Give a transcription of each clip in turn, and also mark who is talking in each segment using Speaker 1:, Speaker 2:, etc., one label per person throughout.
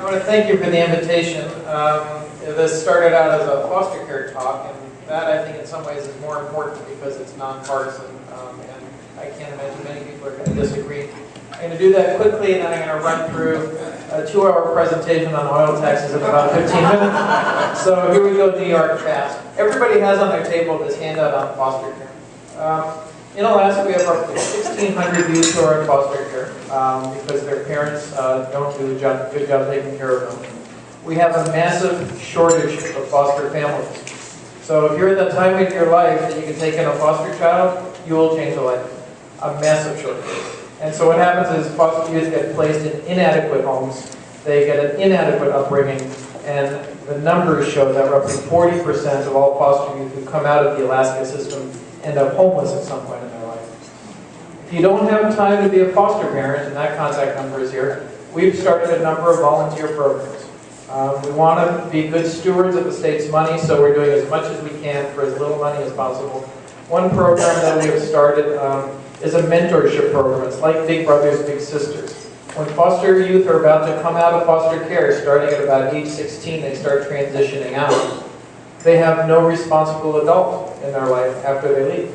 Speaker 1: want to thank you for the invitation. This started out as a foster care talk, and that I think in some ways is more important because it's nonpartisan, and I can't imagine many people are going to disagree. I'm going to do that quickly, and then I'm going to run through a 2-hour presentation on oil taxes in about 15 minutes. So here we go, New York fast. Everybody has on their table this handout on foster care. In Alaska, we have roughly 1,600 youth who are in foster care because their parents don't do a good job taking care of them. We have a massive shortage of foster families. So if you're at that time of your life that you can take in a foster child, you will change a life. A massive shortage. And so what happens is foster youth get placed in inadequate homes. They get an inadequate upbringing, and the numbers show that roughly 40% of all foster youth who come out of the Alaska system end up homeless at some point in their life. If you don't have time to be a foster parent, and that contact number is here, we've started a number of volunteer programs. We want to be good stewards of the state's money, so we're doing as much as we can for as little money as possible. One program that we have started is a mentorship program. It's like Big Brothers, Big Sisters. When foster youth are about to come out of foster care, starting at about age 16, they start transitioning out. They have no responsible adult in their life after they leave.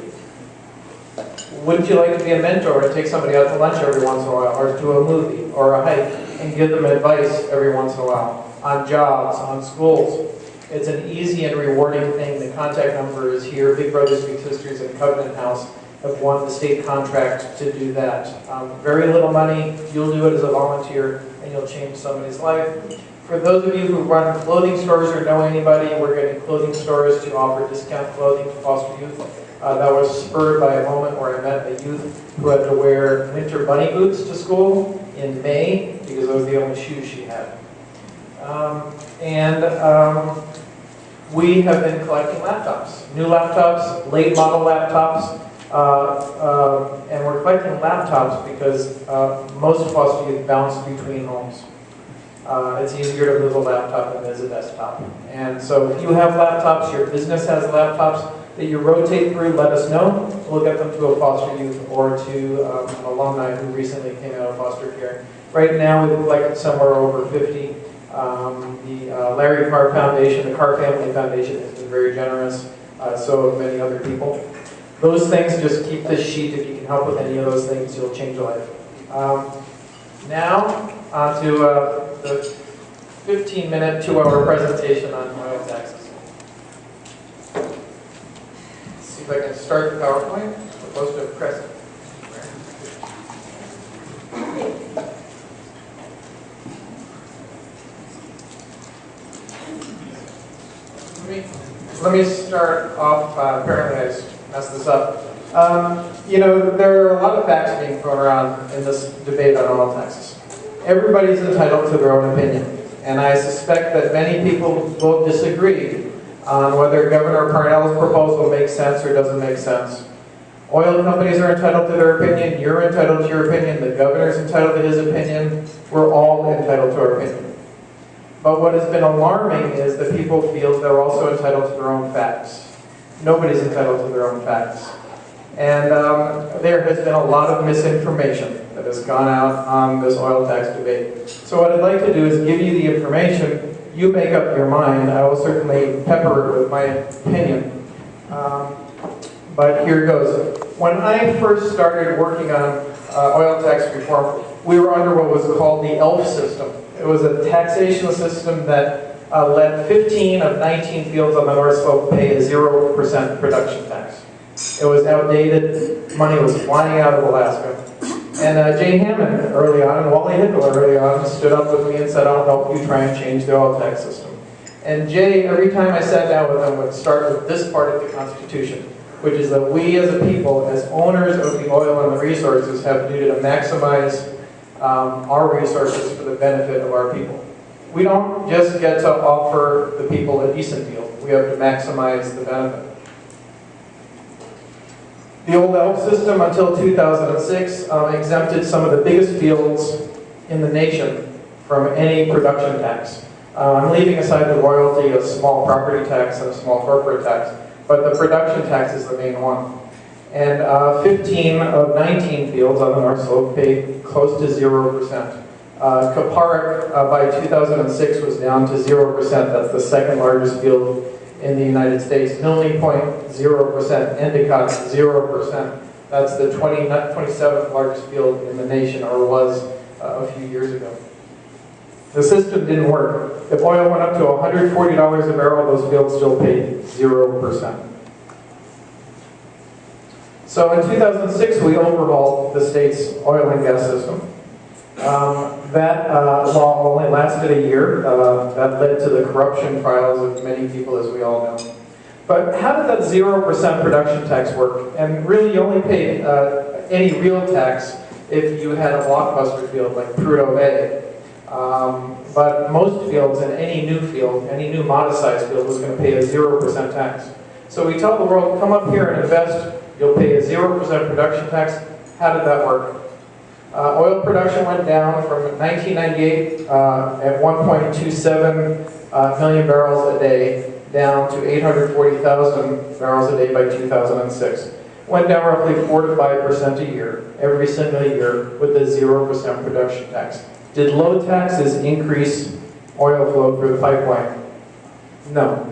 Speaker 1: Wouldn't you like to be a mentor and take somebody out to lunch every once in a while, or to a movie, or a hike, and give them advice every once in a while, on jobs, on schools? It's an easy and rewarding thing. The contact number is here. Big Brothers, Big Sisters and Covenant House have won the state contract to do that. Very little money, you'll do it as a volunteer, and you'll change somebody's life. For those of you who run clothing stores or know anybody, we're getting clothing stores to offer discount clothing to foster youth. That was spurred by a moment where I met a youth who had to wear winter bunny boots to school in May because those were the only shoes she had. We have been collecting laptops, new laptops, late model laptops, and we're collecting laptops because most foster youth bounce between homes. It's easier to move a laptop than it is a desktop. And so if you have laptops, your business has laptops that you rotate through, let us know. We'll get them to a foster youth or to an alumni who recently came out of foster care. Right now we've collected somewhere over 50. The Larry Carr Foundation, the Carr Family Foundation has been very generous, so have many other people. Those things, just keep this sheet. If you can help with any of those things, you'll change your life. Now, on to the 15-minute, 2-hour presentation on oil taxes. Let's see if I can start the PowerPoint. We're supposed to press it. Let me start off, apparently I messed this up. You know, there are a lot of facts being thrown around in this debate on oil taxes. Everybody's entitled to their own opinion, and I suspect that many people will disagree on whether Governor Parnell's proposal makes sense or doesn't make sense. Oil companies are entitled to their opinion, you're entitled to your opinion, the governor's entitled to his opinion, we're all entitled to our opinion. But what has been alarming is that people feel they're also entitled to their own facts. Nobody's entitled to their own facts. And there has been a lot of misinformation that has gone out on this oil tax debate. So what I'd like to do is give you the information. You make up your mind. I will certainly pepper it with my opinion. But here goes. When I first started working on oil tax reform, we were under what was called the ELF system. It was a taxation system that let 15 of 19 fields on the North Slope pay a 0% production tax. It was outdated, money was flying out of Alaska. And Jay Hammond early on, and Wally Hickel early on, stood up with me and said, I'll help you try and change the oil tax system. And Jay, every time I sat down with him, would start with this part of the Constitution, which is that we as a people, as owners of the oil and the resources, have a duty to maximize our resources for the benefit of our people. We don't just get to offer the people a decent deal. We have to maximize the benefit. The old ELF system until 2006 exempted some of the biggest fields in the nation from any production tax. I'm leaving aside the royalty, a small property tax, and a small corporate tax, but the production tax is the main one. And 15 of 19 fields on the North Slope pay close to 0% Kuparuk by 2006 was down to 0%. That's the second largest field in the United States. Nilni Point, 0%. Endicott, 0%. That's the 27th largest field in the nation, or was a few years ago. The system didn't work. If oil went up to $140 a barrel, those fields still paid 0%. So in 2006, we overhauled the state's oil and gas system. That law only lasted a year. That led to the corruption trials of many people, as we all know. But how did that 0% production tax work? And really, you only paid any real tax if you had a blockbuster field like Prudhoe Bay. But most fields, and any new field, any new modest-sized field, was going to pay a 0% tax. So we tell the world, come up here and invest, you'll pay a 0% production tax. How did that work? Oil production went down from 1998 at 1.27 million barrels a day down to 840,000 barrels a day by 2006. Went down roughly 4 to 5% a year, every single year, with a 0% production tax. Did low taxes increase oil flow through the pipeline? No.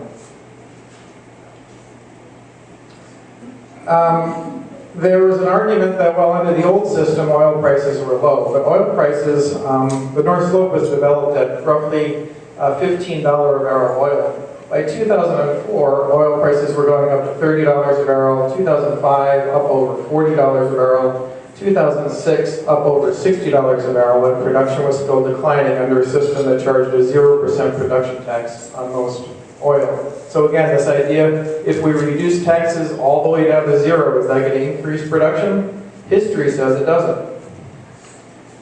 Speaker 1: There was an argument that, well, under the old system, oil prices were low. But oil prices, the North Slope was developed at roughly $15 a barrel oil. By 2004, oil prices were going up to $30 a barrel, 2005, up over $40 a barrel, 2006, up over $60 a barrel, and production was still declining under a system that charged a 0% production tax on most oil. So again, this idea, if we reduce taxes all the way down to 0, is that going to increase production? History says it doesn't.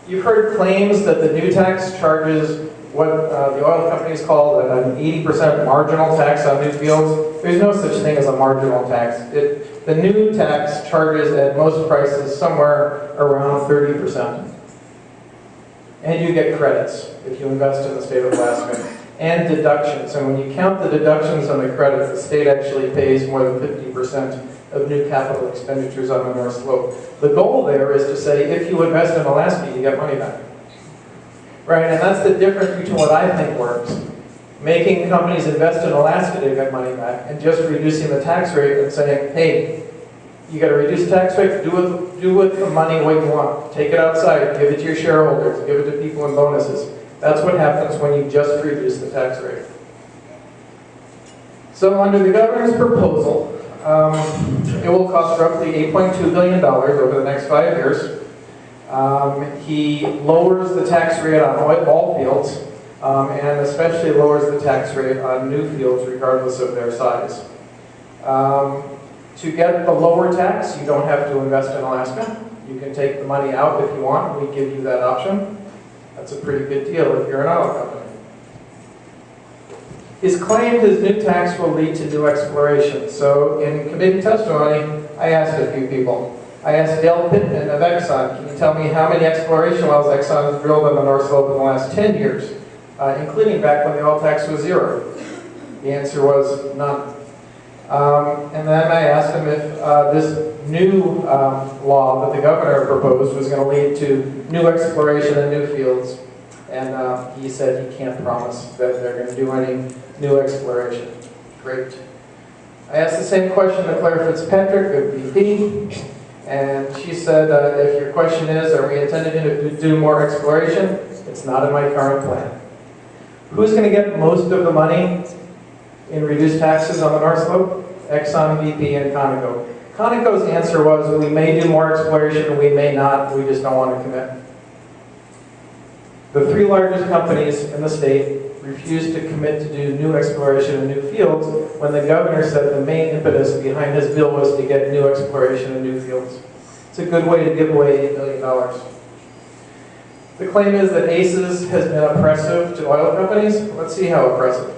Speaker 1: You've heard claims that the new tax charges what the oil companies call an 80% marginal tax on new fields. There's no such thing as a marginal tax. The new tax charges at most prices somewhere around 30%. And you get credits if you invest in the state of Alaska. And deductions. And when you count the deductions on the credits, the state actually pays more than 50% of new capital expenditures on the North Slope. The goal there is to say, if you invest in Alaska, you get money back. Right, and that's the difference between what I think works. Making companies invest in Alaska to get money back, and just reducing the tax rate and saying, hey, you got to reduce the tax rate, do with the money what you want. Take it outside, give it to your shareholders, give it to people in bonuses. That's what happens when you just reduce the tax rate. So under the governor's proposal, it will cost roughly $8.2 billion over the next 5 years. He lowers the tax rate on all fields, and especially lowers the tax rate on new fields regardless of their size. To get the lower tax, you don't have to invest in Alaska. You can take the money out if you want. We give you that option. That's a pretty good deal if you're an oil company. He's claimed his new tax will lead to new exploration. So in committee testimony, I asked a few people. I asked Dale Pittman of Exxon, can you tell me how many exploration wells Exxon has drilled on the North Slope in the last 10 years, including back when the oil tax was 0? The answer was none. And then I asked him if this new law that the governor proposed was going to lead to new exploration and new fields. And he said he can't promise that they're going to do any new exploration. Great. I asked the same question to Claire Fitzpatrick of BP. And she said, if your question is, are we intending to do more exploration? It's not in my current plan. Who's going to get most of the money in reduced taxes on the North Slope? Exxon, BP, and Conoco. Conoco's answer was, we may do more exploration, we may not, we just don't want to commit. The 3 largest companies in the state refused to commit to do new exploration in new fields when the governor said the main impetus behind his bill was to get new exploration in new fields. It's a good way to give away $8 billion. The claim is that ACES has been oppressive to oil companies. Let's see how oppressive.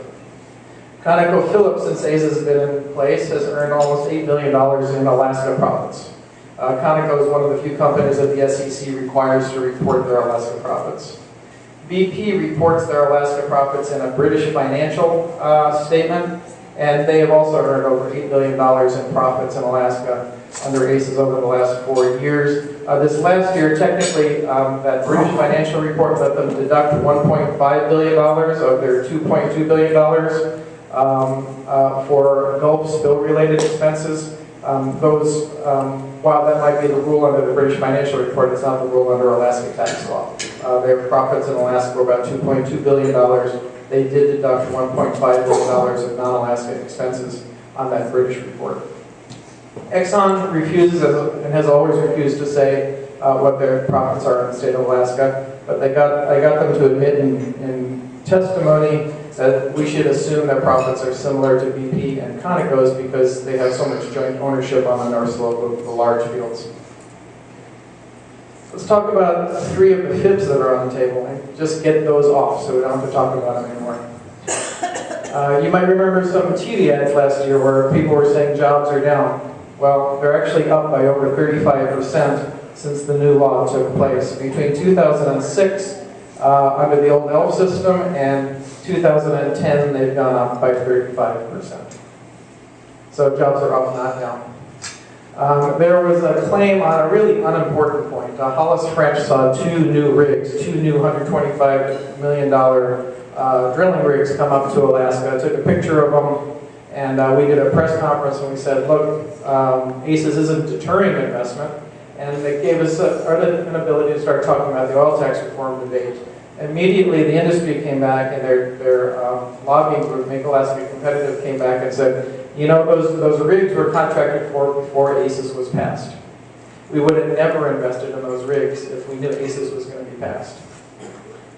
Speaker 1: ConocoPhillips, since ACES has been in place, has earned almost $8 billion in Alaska profits. Conoco is one of the few companies that the SEC requires to report their Alaska profits. BP reports their Alaska profits in a British financial statement, and they have also earned over $8 billion in profits in Alaska. under ACES over the last 4 years. This last year, technically, that British financial report let them deduct $1.5 billion of their $2.2 billion for Gulf spill-related expenses. While that might be the rule under the British financial report, it's not the rule under Alaska tax law. Their profits in Alaska were about $2.2 billion. They did deduct $1.5 billion of non-Alaska expenses on that British report. Exxon refuses and has always refused to say what their profits are in the state of Alaska, but I got them to admit in testimony that we should assume their profits are similar to BP and Conoco's because they have so much joint ownership on the North Slope of the large fields. Let's talk about 3 of the fibs that are on the table and just get those off so we don't have to talk about them anymore. You might remember some TV ads last year where people were saying jobs are down. Well, they're actually up by over 35% since the new law took place. Between 2006, under the old ELF system, and 2010, they've gone up by 35%. So jobs are up, not down. There was a claim on a really unimportant point. Hollis French saw 2 new rigs, 2 new $125 million drilling rigs come up to Alaska. I took a picture of them, and we did a press conference and we said, look, ACES isn't deterring investment. And they gave us an ability to start talking about the oil tax reform debate. Immediately, the industry came back and their lobbying group, Make Alaska Competitive, came back and said, you know, those rigs were contracted for before ACES was passed. We would have never invested in those rigs if we knew ACES was going to be passed.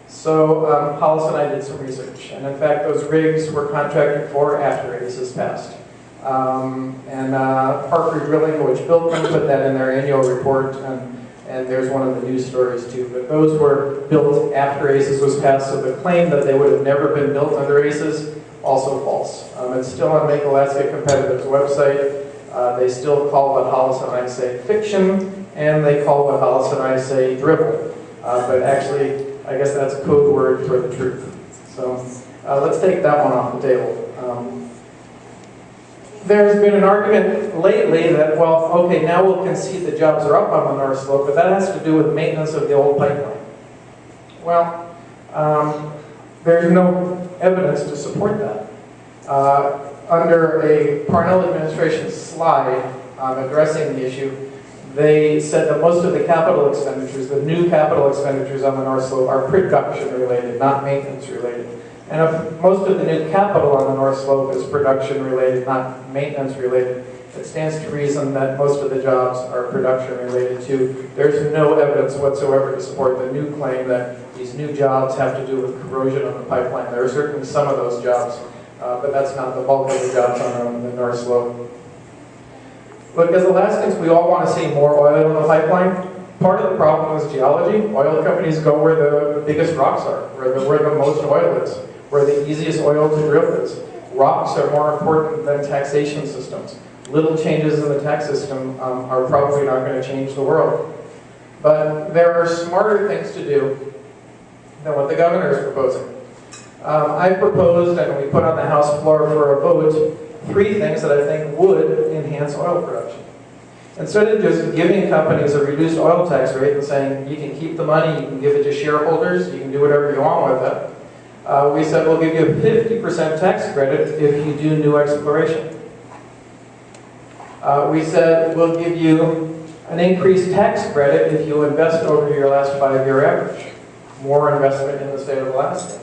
Speaker 1: So Hollis and I did some research, and in fact, those rigs were contracted for after ACES passed. Parker Drilling, which built them, put that in their annual report, and there's one of the news stories too. But those were built after ACES was passed, so the claim that they would have never been built under ACES, also false. It's still on Make Alaska Competitive's website. They still call what Hollis and I say fiction, and they call what Hollis and I say dribble. But actually, I guess that's a code word for the truth. So let's take that one off the table. There's been an argument lately that, well, okay, now we'll concede the jobs are up on the North Slope, but that has to do with maintenance of the old pipeline. Well, there's no evidence to support that. Under a Parnell administration slide addressing the issue, they said that most of the capital expenditures, the new capital expenditures on the North Slope, are production related, not maintenance related. And if most of the new capital on the North Slope is production related, not maintenance related, it stands to reason that most of the jobs are production related too. There's no evidence whatsoever to support the new claim that these new jobs have to do with corrosion on the pipeline. There are certainly some of those jobs, but that's not the bulk of the jobs on the North Slope. Look, as Alaskans, we all want to see more oil in the pipeline. Part of the problem is geology. Oil companies go where the biggest rocks are, where the most oil is, where the easiest oil to drill is. Rocks are more important than taxation systems. Little changes in the tax system are probably not going to change the world. But there are smarter things to do than what the governor is proposing. I proposed, and we put on the House floor for a vote, 3 things that I think would enhance oil production. Instead of just giving companies a reduced oil tax rate and saying, you can keep the money, you can give it to shareholders, you can do whatever you want with it, we said we'll give you a 50% tax credit if you do new exploration. We said we'll give you an increased tax credit if you invest over your last 5-year average. More investment in the state of Alaska.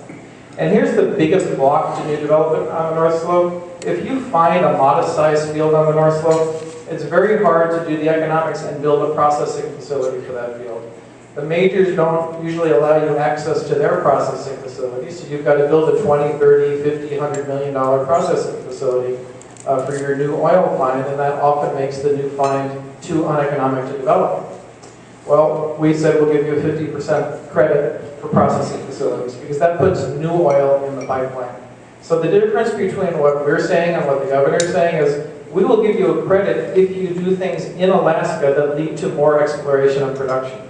Speaker 1: And here's the biggest block to new development on the North Slope. If you find a modest-sized field on the North Slope, it's very hard to do the economics and build a processing facility for that field. The majors don't usually allow you access to their processing facilities, so you've got to build a $20, $30, $50, $100 million processing facility for your new oil find, and that often makes the new find too uneconomic to develop. Well, we said we'll give you a 50% credit for processing facilities, because that puts new oil in the pipeline. So the difference between what we're saying and what the governor's saying is, we will give you a credit if you do things in Alaska that lead to more exploration and production.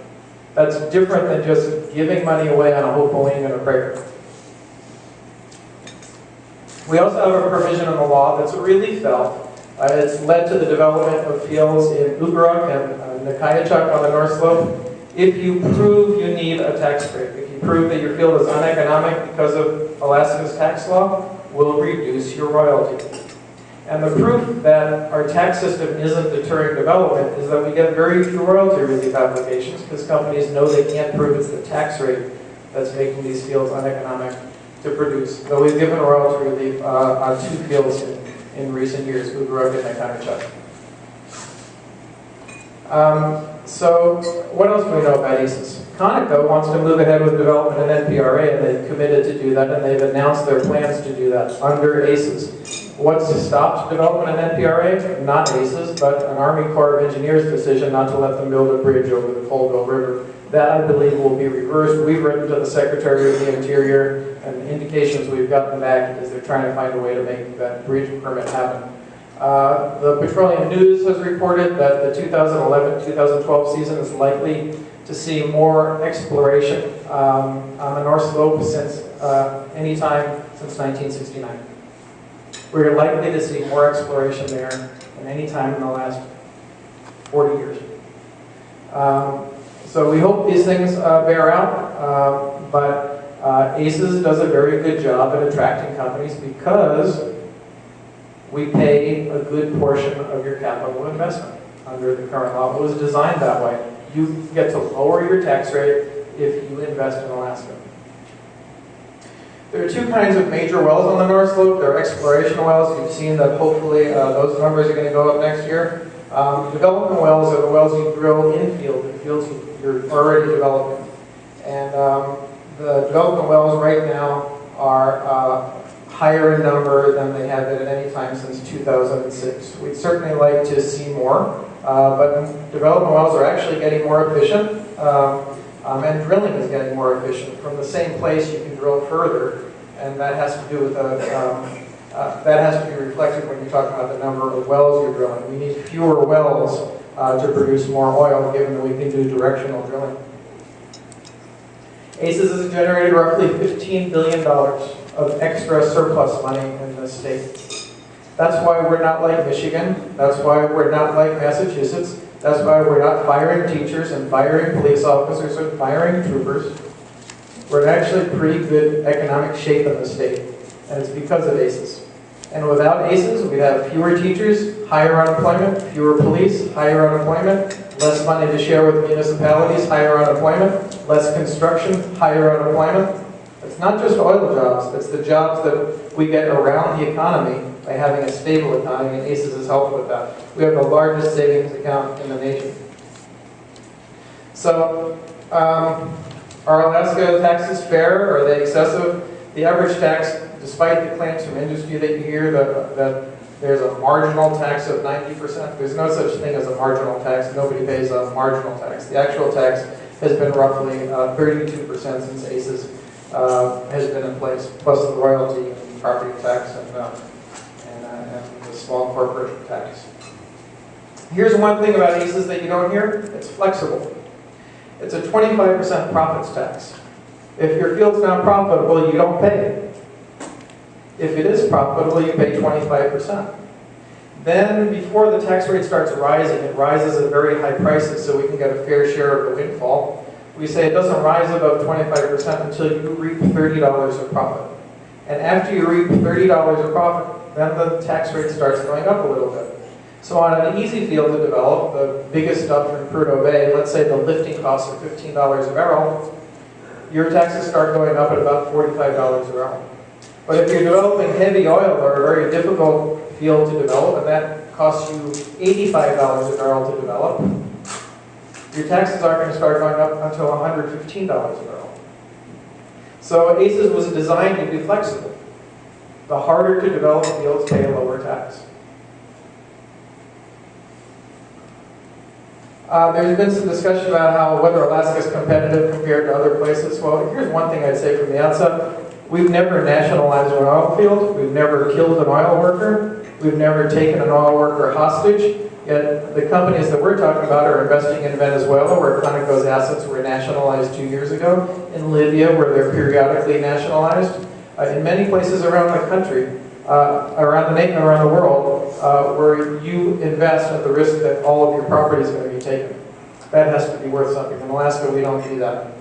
Speaker 1: That's different than just giving money away on a hope bowling in a prayer. We also have a provision in the law that's a relief valve. It's led to the development of fields in Ugarak and Nakayachuck on the North Slope. If you prove you need a tax break, if you prove that your field is uneconomic because of Alaska's tax law, we'll reduce your royalty. And the proof that our tax system isn't deterring development is that we get very few royalty relief applications because companies know they can't prove it's the tax rate that's making these fields uneconomic to produce. Though we've given royalty relief on 2 fields in recent years, Ugarak and Anchorage. So what else do we know about ACES? Conoco wants to move ahead with development in NPRA, and they've committed to do that, and they've announced their plans to do that under ACES. What's stopped development in NPRA? Not ACES, but an Army Corps of Engineers decision not to let them build a bridge over the Colville River. That, I believe, will be reversed. We've written to the Secretary of the Interior, and the indications we've gotten back is they're trying to find a way to make that bridge permit happen. The Petroleum News has reported that the 2011-2012 season is likely to see more exploration on the North Slope since any time since 1969. We're likely to see more exploration there than any time in the last 40 years. So we hope these things bear out, but ACES does a very good job at attracting companies because we pay a good portion of your capital investment under the current law. It was designed that way. You get to lower your tax rate if you invest in Alaska. There are 2 kinds of major wells on the North Slope. There are exploration wells. You've seen that hopefully those numbers are going to go up next year. Development wells are the wells you drill infield, in fields you're already developing. And the development wells right now are higher in number than they have been at any time since 2006. We'd certainly like to see more, but development wells are actually getting more efficient, and drilling is getting more efficient. From the same place, you can drill further, and that has to do with that has to be reflected when you talk about the number of wells you're drilling. We need fewer wells to produce more oil, given that we can do directional drilling. ACES has generated roughly $15 billion of extra surplus money in the state. That's why we're not like Michigan. That's why we're not like Massachusetts. That's why we're not firing teachers and firing police officers and firing troopers. We're in actually pretty good economic shape in the state, and it's because of ACES. And without ACES, we'd have fewer teachers, higher unemployment, fewer police, higher unemployment, less money to share with municipalities, higher unemployment, less construction, higher unemployment. It's not just oil jobs, it's the jobs that we get around the economy by having a stable economy, and ACES has helped with that. We have the largest savings account in the nation. So, are Alaska taxes fair? Are they excessive? The average tax, despite the claims from industry that you hear that there's a marginal tax of 90%, there's no such thing as a marginal tax. Nobody pays a marginal tax. The actual tax has been roughly 32% since ACES has been in place, plus the royalty and property tax and the small corporate tax. Here's one thing about ACES that you don't hear. It's flexible. It's a 25% profits tax. If your field's not profitable, you don't pay. If it is profitable, you pay 25%. Then, before the tax rate starts rising, it rises at very high prices so we can get a fair share of the windfall. We say it doesn't rise above 25% until you reap $30 of profit. And after you reap $30 of profit, then the tax rate starts going up a little bit. So on an easy field to develop, the biggest stuff in Prudhoe Bay, let's say the lifting costs are $15 a barrel, your taxes start going up at about $45 a barrel. But if you're developing heavy oil or a very difficult field to develop, and that costs you $85 a barrel to develop, your taxes aren't going to start going up until $115 a barrel. So ACES was designed to be flexible. The harder to develop fields pay a lower tax. There's been some discussion about whether Alaska is competitive compared to other places. Well, here's one thing I'd say from the outset. We've never nationalized an oil field. We've never killed an oil worker. We've never taken an oil worker hostage. Yet the companies that we're talking about are investing in Venezuela, where Conoco's assets were nationalized 2 years ago, in Libya, where they're periodically nationalized, in many places around the country, around the world. where you invest at the risk that all of your property is going to be taken. That has to be worth something. In Alaska, we don't do that.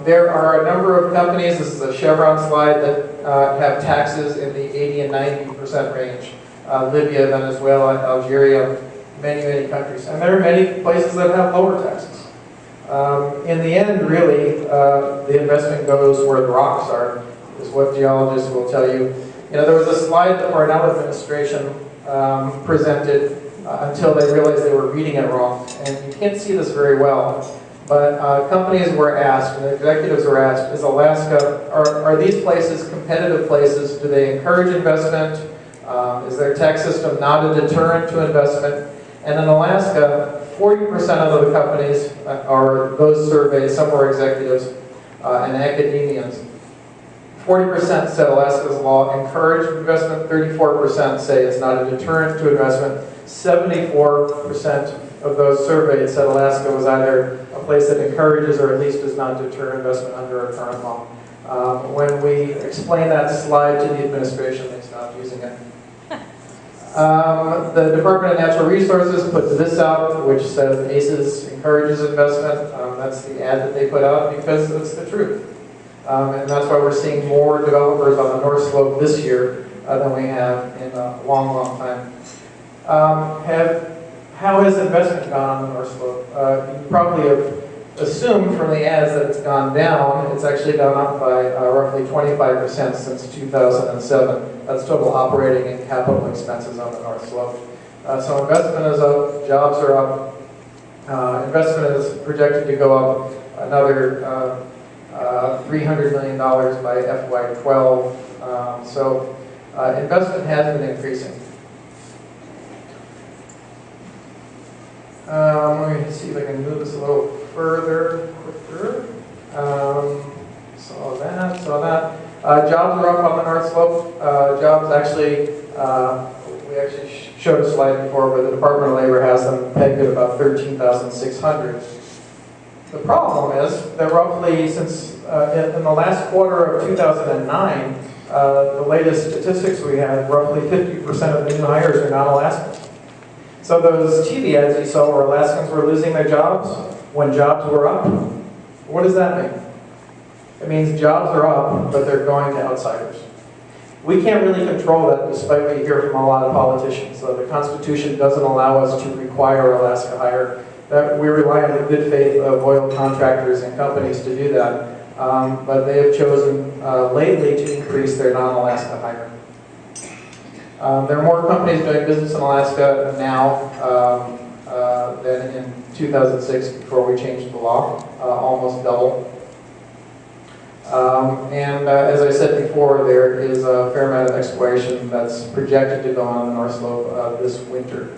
Speaker 1: There are a number of companies, this is a Chevron slide, that have taxes in the 80 and 90% range. Libya, Venezuela, Algeria, many, many countries. And there are many places that have lower taxes. In the end, really, the investment goes where the rocks are, is what geologists will tell you. You know, there was a slide the Parnell administration presented until they realized they were reading it wrong. And you can't see this very well. But companies were asked, and the executives were asked, is Alaska, are these places competitive places? Do they encourage investment? Is their tax system not a deterrent to investment? And in Alaska, 40% of the companies, or those surveyed, some were executives and academians, 40% said Alaska's law encouraged investment, 34% say it's not a deterrent to investment, 74% of those surveyed said Alaska was either a place that encourages or at least does not deter investment under our current law. When we explained that slide to the administration, they stopped using it. The Department of Natural Resources put this out, which says ACES encourages investment. That's the ad that they put out because it's the truth. And that's why we're seeing more developers on the North Slope this year than we have in a long, long time. How has investment gone on the North Slope? You probably have assumed from the ads that it's gone down. It's actually gone up by roughly 25% since 2007. That's total operating and capital expenses on the North Slope. So investment is up, jobs are up. Investment is projected to go up another $300 million by FY12. So investment has been increasing. Let me see if I can move this a little further, quicker. Saw that. Jobs are up on the North Slope. Jobs actually, we actually showed a slide before where the Department of Labor has them pegged at about 13,600. The problem is that roughly since in the last quarter of 2009, the latest statistics we had, roughly 50% of the new hires are non-Alaskans. So those TV ads you saw where Alaskans were losing their jobs when jobs were up, what does that mean? It means jobs are up, but they're going to outsiders. We can't really control that despite what you hear from a lot of politicians. So the Constitution doesn't allow us to require Alaska hire. That we rely on the good faith of oil contractors and companies to do that. But they have chosen lately to increase their non-Alaska hire. There are more companies doing business in Alaska now than in 2006 before we changed the law, almost double. As I said before, there is a fair amount of exploration that's projected to go on the North Slope this winter.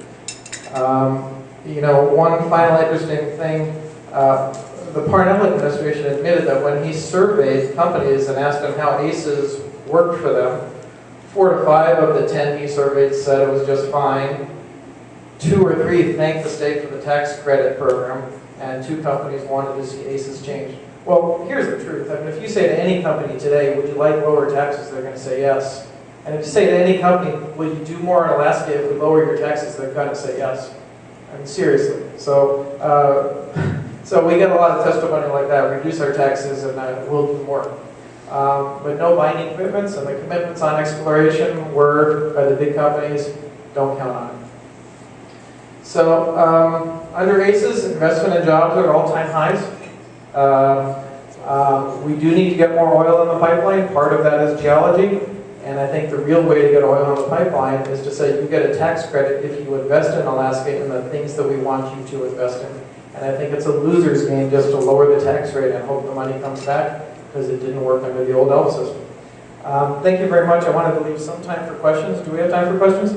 Speaker 1: You know, one final interesting thing, the Parnell administration admitted that when he surveyed companies and asked them how ACES worked for them, 4 to 5 of the 10 he surveyed said it was just fine. 2 or 3 thanked the state for the tax credit program, and 2 companies wanted to see ACES change. Well, here's the truth. I mean, if you say to any company today, would you like lower taxes, they're going to say yes. And if you say to any company, would you do more in Alaska if we lower your taxes, they're going to say yes. I mean, seriously. So, so we get a lot of testimony like that. Reduce our taxes and we'll do more. But no binding commitments, and the commitments on exploration were by the big companies, don't count on it. So under ACES, investment and jobs are at all-time highs. We do need to get more oil in the pipeline. Part of that is geology. And I think the real way to get oil in the pipeline is to say you get a tax credit if you invest in Alaska in the things that we want you to invest in. And I think it's a loser's game just to lower the tax rate and hope the money comes back, because it didn't work under the old ELF system. Thank you very much. I wanted to leave some time for questions. Do we have time for questions?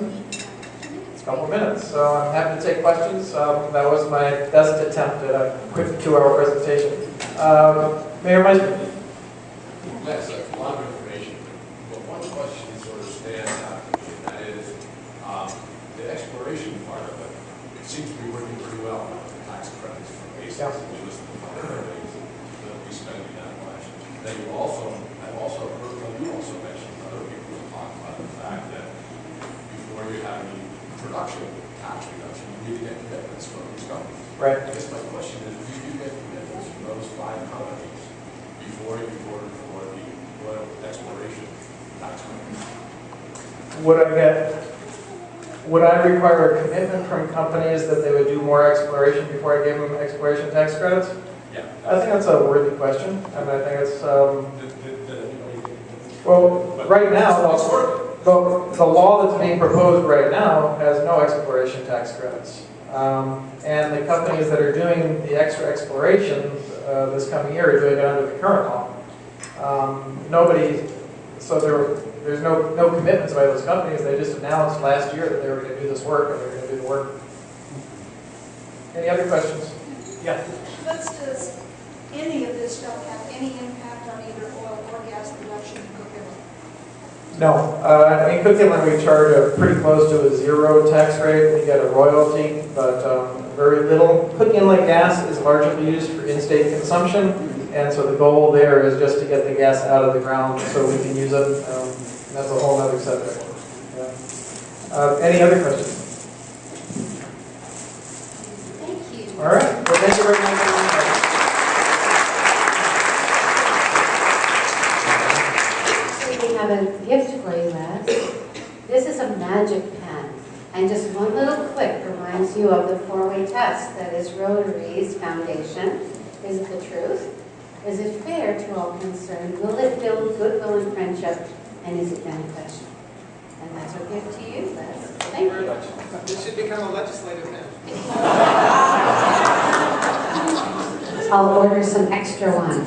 Speaker 1: It's a couple of minutes, so I'm happy to take questions. That was my best attempt at a quick 2-hour presentation. Mayor Meisner.
Speaker 2: That's a lot of information, but one question sort of stands out to me, and that is the exploration part of it. It seems to be working pretty well now with the tax credits for ACES.
Speaker 1: Yeah.
Speaker 2: We list the things that we spend in that much. Then I've also heard, well, you also mentioned other people have talked about the fact that before
Speaker 1: would I require a commitment from companies that they would do more exploration before I gave them exploration tax credits?
Speaker 2: Yeah.
Speaker 1: I think that's a worthy question, and I think it's, well, right now,
Speaker 2: It's working.
Speaker 1: the law that's being proposed right now has no exploration tax credits. And the companies that are doing the extra exploration this coming year are doing it under the current law. So there's no commitments by those companies. They just announced last year that they were going to do this work, and they're going to do the work. Any other questions? Yeah.
Speaker 3: Does any of this stuff have any impact on either oil or gas production in Cook Inlet?
Speaker 1: No. In Cook Inlet, we charge pretty close to a zero tax rate. We get a royalty, but very little. Cook Inlet gas is largely used for in-state consumption, and so the goal there is just to get the gas out of the ground so we can use it. That's a whole other subject. Yeah. Any other questions?
Speaker 3: Thank you.
Speaker 1: All right. Well, thank you very much.
Speaker 4: We have a gift for you, Les. This is a magic pen. And just one little click reminds you of the four-way test that is Rotary's foundation. Is it the truth? Is it fair to all concerned? Will it build goodwill and friendship? And is it beneficial? And that's our gift to you, Les. Thank you.
Speaker 5: This should become a legislative pen.
Speaker 4: I'll order some extra ones.